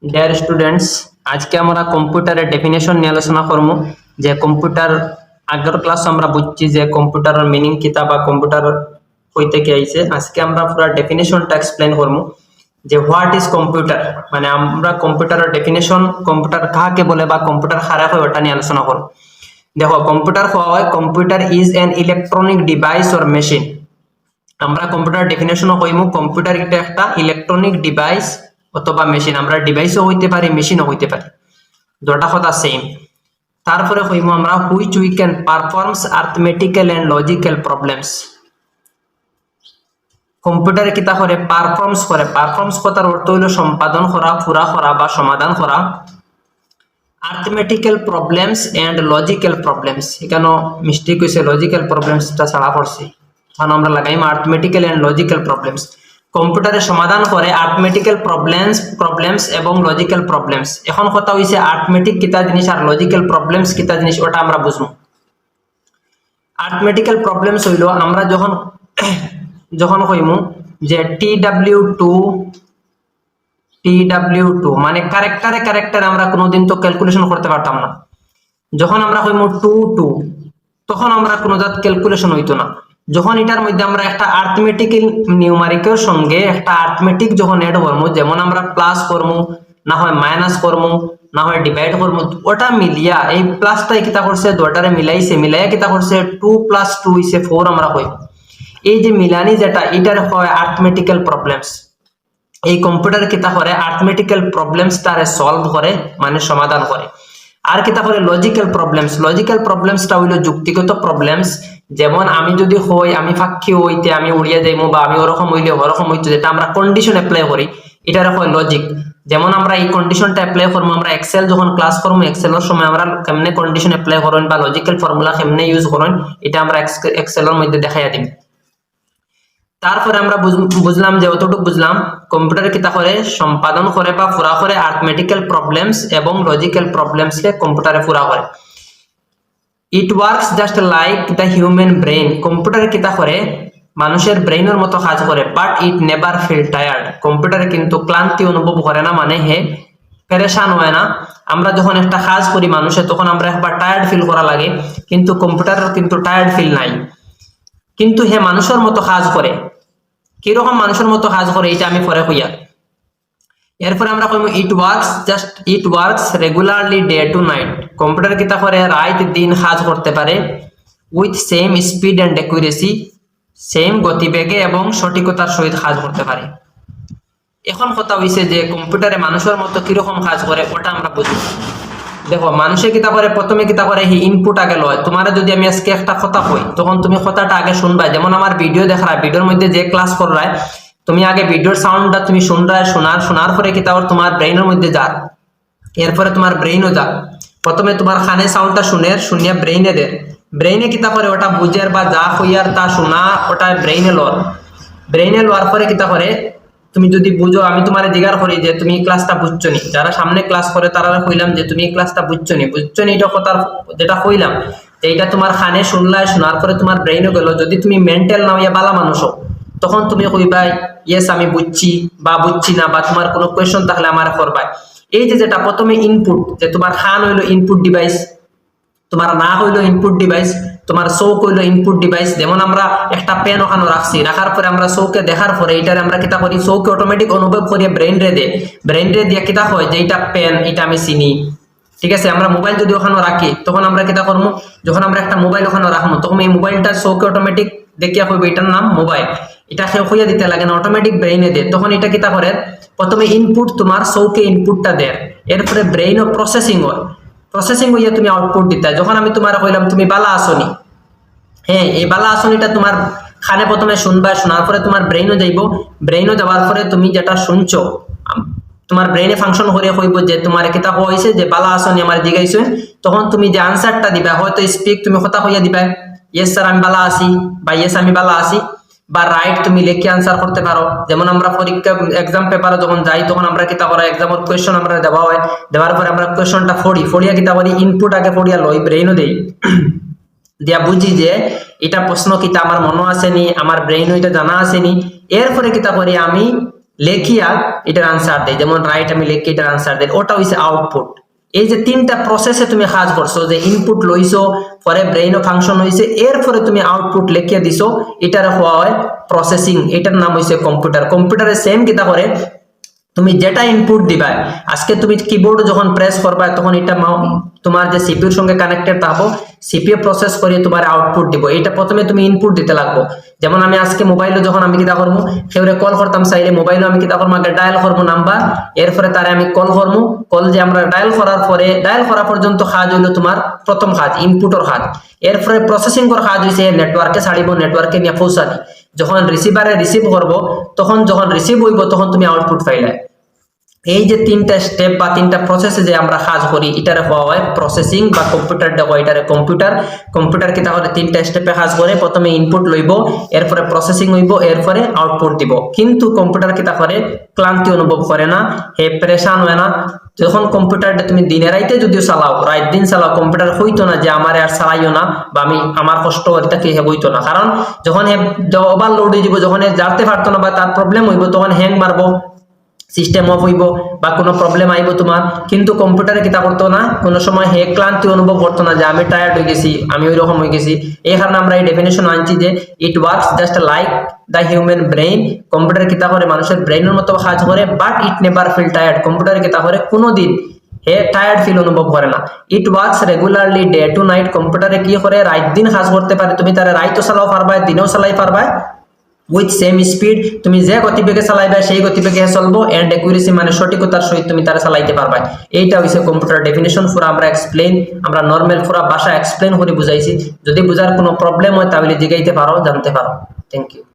Dear students, আজকে আমরা কম্পিউটারের ডেফিনেশন নিয়ে আলোচনা করব। যে কম্পিউটার আগের ক্লাস আমরা বুঝছি যে কম্পিউটারের মিনিং কিতা বা কম্পিউটার হইতে কি আইছে। আজকে আমরা পুরো ডেফিনেশনটা এক্সপ্লেন করব যে হোয়াট ইজ কম্পিউটার, মানে আমরা কম্পিউটারের ডেফিনেশন, কম্পিউটার কাকে বলে বা কম্পিউটার খারাপ হয় ওটা নিয়ে আলোচনা করব। দেখো, কম্পিউটার হয় computer is an electronic device or machine. আমরা কম্পিউটার ডেফিনেশনও কইম কম্পিউটার এটা একটা ইলেকট্রনিক ডিভাইস অথবা মেশিন। আমরা ডিভাইসও হইতে পারি, মেশিনও হইতে পারি, দুটা কথা সেম। তারপরে কইম আমরা which we can performs arithmetical and logical problems. কম্পিউটারে কিতা করে? পারফর্মস করে। পারফর্মস কথার অর্থ হইল সম্পাদন করা, পুরা করা বা সমাধান করা। আর্থমেটিক্যাল প্রবলেমস এন্ড লজিক্যাল প্রবলেমস, এখানে মিস্টেক হয়েছে, লজিক্যাল প্রবলেমসটা ছাড়া পড়ছে, কারণ আমরা লাগাইম আর্থমেটিক্যাল এন্ড লজিক্যাল প্রবলেমস। কম্পিউটারে সমাধান করে আর্থমেটিক্যাল প্রবলেমস এবং লজিক্যাল প্রবলেমস। এখন কথা হইছে আর্থমেটিক কিতা জিনিস আর লজিক্যাল প্রবলেমস কিতা জিনিস, ওটা আমরা বুঝবো। আর্থমেটিক্যাল প্রবলেমস হইল আমরা যখন যখন কইমু যে টি ডাব্লিউ টু মানে ক্যারেক্টারে আমরা কোনোদিন তো ক্যালকুলেশন করতে পারতাম না। যখন আমরা কইমু টু তখন আমরা কোনো জাত ক্যালকুলেশন হইতো না। যখন এটার মধ্যে আমরা একটা আর্থমেটিক নিউমারিকের সঙ্গে একটা আর্থমেটিক যখন এড করবো, যেমন আমরা প্লাস করবো, না হয় মাইনাস করবো, না হয় ডিভাইড করবো, ওটা মিলিয়া এই প্লাসটাই কিতা করছে, দুটারে মিলাইয়া কিতা করছে 2+2=4 আমরা কই। এই যে মিলানি যেটা, এটার হয় আর্থমেটিক্যাল প্রবলেমস। এই কম্পিউটার কিতা করে আর্থমেটিক্যাল প্রবলেমসটারে সলভ করে, মানে সমাধান করে। আর কিতা করে লজিক্যাল প্রবলেমসটা হইল যুক্তিগত প্রবলেমস। যেমন আমি যদি হই, আমি ফাঁকি হইতে আমি উড়িয়া যাইমু, বা আমি ওরকম হইলে ওরকম হইতো, যেটা আমরা কন্ডিশন অ্যাপ্লাই করি, এটার হয় লজিক। যেমন আমরা এই কন্ডিশনটা অ্যাপ্লাই করবো, আমরা এক্সেল যখন ক্লাস করবো, এক্সেলের সময় আমরা কেমনে কন্ডিশন অ্যাপ্লাই করেন বা লজিক্যাল ফর্মুলা কেমনে ইউজ করেন, এটা আমরা এক্সেলের মধ্যে দেখাইয়া দিই। তারপরে আমরা বুঝলাম যে অতটুকু বুঝলাম কম্পিউটার কিতা করে সম্পাদন করে বা পুরা করে আর্থমেটিক্যাল প্রবলেমস এবং লজিক্যাল প্রবলেমসকে কম্পিউটারে পুরা করে। It works just like the human brain. Computer কিতা করে মানুষের ব্রেইনের মতো কাজ করে, but it never feel tired. কম্পিউটারে কিন্তু ক্লান্তি অনুভব করে না, মানে হে পেরেশান হয় না। আমরা যখন একটা কাজ করি মানুষের, তখন আমরা একবার টায়ার্ড ফিল করা লাগে, কিন্তু কম্পিউটারের কিন্তু টায়ার্ড ফিল নাই, কিন্তু হে মানুষের মতো কাজ করে। কিরকম মানুষের মতো কাজ করে এটা আমি পরে কইয়া। এরপরে আমরা কইব it works regularly day to night. Computer কিতা করে রাত দিন কাজ করতে পারে, with same speed and accuracy, same গতিবেগে এবং সঠিকতার সহিত কাজ করতে পারে। এখন কথা হইছে যে কম্পিউটারে মানুষের মতো কিরকম কাজ করে ওটা আমরা বুঝি। দেখো, মানুষে কিতা করে, প্রথমে কিতা করে হি ইনপুট আগে লয়। তোমার যদি আমি আজকে একটা কথা কই, তখন তুমি কথাটা আগে শুনবা। যেমন আমার ভিডিও দেখায়, ভিডিওর মধ্যে যে ক্লাস করায়, তুমি আগে ভিডিওর সাউন্ডটা তুমি শোনার পরে কিতা ওর তোমার ব্রেইনের মধ্যে যা, এরপরে তোমার ব্রেইনও যা। প্রথমে তোমার কানে সাউন্ডটা শুনিয়া ব্রেইনে দে, ব্রেইনে কিতা করে ওটা বুঝার বা যা হইয়ার তা শোনা, ওটা ব্রেইনে লওয়ার পরে কিতা করে, তুমি যদি বুঝো, আমি তোমার জিজ্ঞাসা করি যে তুমি ক্লাসটা বুঝছো নি, যারা সামনে ক্লাস করে তারা কইলাম যে তুমি ক্লাসটা বুঝছো নি এটা কথা যেটা কইলাম, এইটা তোমার কানে শোনার পরে তোমার ব্রেইনে গেল। যদি তুমি মেন্টাল না হইয়া বালা মানুষ, তখন তুমি কইবা ইয়েস আমি বুঝছি বা বুঝছি না, বা তোমার কোনো কোয়েশ্চন থাকলে আমার করবা। এই যে যেটা প্রথমে ইনপুট, যে তোমার কান হইলো ইনপুট ডিভাইস, তোমার না হইলো ইনপুট ডিভাইস, তোমার চোখ হইলো ইনপুট ডিভাইস। যেমন আমরা একটা পেন ওখানে রাখার পরে আমরা চোখে দেখার পরে এইটারে আমরা কিতা করি, চোখে অটোমেটিক অনুভব করি, ব্রেইন রে দিয়ে কিতা হয় যে এটা পেন, এটা আমি চিনি। ঠিক আছে, আমরা মোবাইল যদি ওখানে রাখি, তখন আমরা কিতা করবো, যখন আমরা একটা মোবাইল ওখানে রাখবো, তখন এই মোবাইলটা চোখে অটোমেটিক দেখিয়া হইবে এটার নাম মোবাইল। এটা হইয়া দিতে লাগে না, অটোমেটিক ব্রেইনে দেয়। তখন এটা কিতা করে, প্রথমে ইনপুট তোমার চৌকে ইনপুটটা দেয়, এরপরে ব্রেইন ও প্রসেসিং হইয়া তুমি আউটপুট দিতে। যখন আমি তোমার কইলাম তুমি বালা আসনি, হ্যাঁ, এই বালা আসনিটা তোমার খানে প্রথমে শুনবা, শোনার পরে তোমার ব্রেইনও যাওয়ার পরে তুমি যেটা শুনছো, তোমার ব্রেইনে ফাংশন করে কইব যে তোমার কিতা হইছে যে বালা আসনি আমার জিগাইছে। তখন তুমি যে আনসারটা দিবা, হয়তো স্পিক তুমি কথা কইয়া দিবা, ইয়েস স্যার আমি বালা আছি, বা ইয়েস আমি বালা আছি, বা রাইট তুমি লিখে আনসার করতে পারো। যেমন আমরা পরীক্ষা এক্সাম পেপারে যখন যাই, তখন আমরা কিতা করা, এক্সামের কোয়েশ্চন আমরা দেওয়া হয়, দেওয়ার পরে আমরা কোয়েশ্চনটা ফড়িয়া কিতা করি, ইনপুট আগে ফড়িয়া লই, ব্রেইনও দেই, দিয়া বুঝি যে এটা প্রশ্ন কিতা আমার মনে আসেনি, আমার ব্রেইন ওইটা জানা আসেনি। এরপরে কিতা করি, আমি লেখিয়া এটার আনসার দেয়, যেমন রাইট আমি লেখি এটার আনসার দেয়, ওটা হইছে আউটপুট। এই যে তিনটা প্রসেসে তুমি কাজ করছো, যে ইনপুট লইছো, পরে ব্রেইনও ফাংশন হইছে, এরপরে তুমি আউটপুট লিখিয়া দিছো, এটার হওয়া হয় প্রসেসিং। এটার নাম হইছে কম্পিউটার। কম্পিউটারে সেম কিতা করে, তুমি যেটা ইনপুট দিবা, আজকে তুমি কিবোর্ড যখন প্রেস করবা তখন এটা তোমার যে সিপিইউর সঙ্গে কানেক্টেড থাকবো, সিপিইউ প্রসেস করে তোমার আউটপুট দিব। এটা প্রথমে তুমি ইনপুট দিতে লাগবো। যেমন আমি আজকে মোবাইলে যখন আমি কিতা করবো, কেউরে কল করতাম চাইলে মোবাইলে আমি কিতা করবো, আগে ডায়াল করবো নাম্বার, এরপরে তারে আমি কল করবো। কল যে আমরা ডায়াল করার পরে, ডায়াল করা পর্যন্ত কাজ হইলো তোমার প্রথম কাজ, ইনপুটর কাজ। এরপরে প্রসেসিং করার কাজ হইছে নেটওয়ার্কে ছাড়িব, নেটওয়ার্কে নিয়ে পৌঁছানি। যখন রিসিভারে রিসিভ করবো, তখন যখন রিসিভ হইব তখন তুমি আউটপুট পাইলে। এই যে তিনটা স্টেপ বা তিনটা প্রসেসে যে আমরা কাজ করি, এটারে হওয়া হয় প্রসেসিং বা কম্পিউটার দেখো, এটারে কম্পিউটার। কম্পিউটার কি তাহলে তিনটা স্টেপে কাজ করে, প্রথমে ইনপুট লইব, এরপরে প্রসেসিং হইব, এরপরে আউটপুট দিব। কিন্তু কম্পিউটার কি তা করে, ক্লান্তি অনুভব করে না, হে প্রেশান হয় না। যখন কম্পিউটারটা তুমি দিনে রাইতে যদিও চালাও, রাত দিন চালাও, কম্পিউটার হইতো না যে আমার আর চালাইও না বা আমি আমার কষ্ট এটা কি হইতো না। কারণ যখন ওভারলোড হয়ে যাব, যখন জানতে পারতো না বা তার প্রবলেম হইব, তখন হ্যাং মারবো, সিস্টেম অফ হইব বা কোনো প্রবলেম আইব তোমার। কিন্তু কম্পিউটারে কিতা করতো না, কোনো সময় হে ক্লান্তি অনুভব করতো না যে আমি টায়ার্ড হয়ে গেছি, আমি ওই রকম হয়ে গেছি। এই কারণে আমরা এই ডেফিনেশন আনছি যে it works just like the human brain. Computer কিতা করে, মানুষের ব্রেইনের মতো কাজ করে, but it never feel tired. Computer কিতা করে, কোনোদিন হে টায়ার্ড ফিল অনুভব করে না। It works regularly day to night. কম্পিউটারে কি করে, রাত দিন কাজ করতে পারে। তুমি তারা রাইতও চালাও পারবা, দিনেও চালাই পারবা, উইথ সেম স্পিড। তুমি যে গতিবেগে চালাইবা সেই গতিবেগে চলবো, এন্ড অ্যাকুরেসি মানে সঠিকতার সহিত তুমি তারা চালাইতে পারবা। এইটা হইছে কম্পিউটার ডেফিনেশন। পুরো আমরা এক্সপ্লেইন, আমরা নরমাল পুরো ভাষা এক্সপ্লেইন করে বুঝাইছি। যদি বুঝার কোনো প্রবলেম হয় তাহলে জিগাইতে পারো, জানতে পারো। Thank you.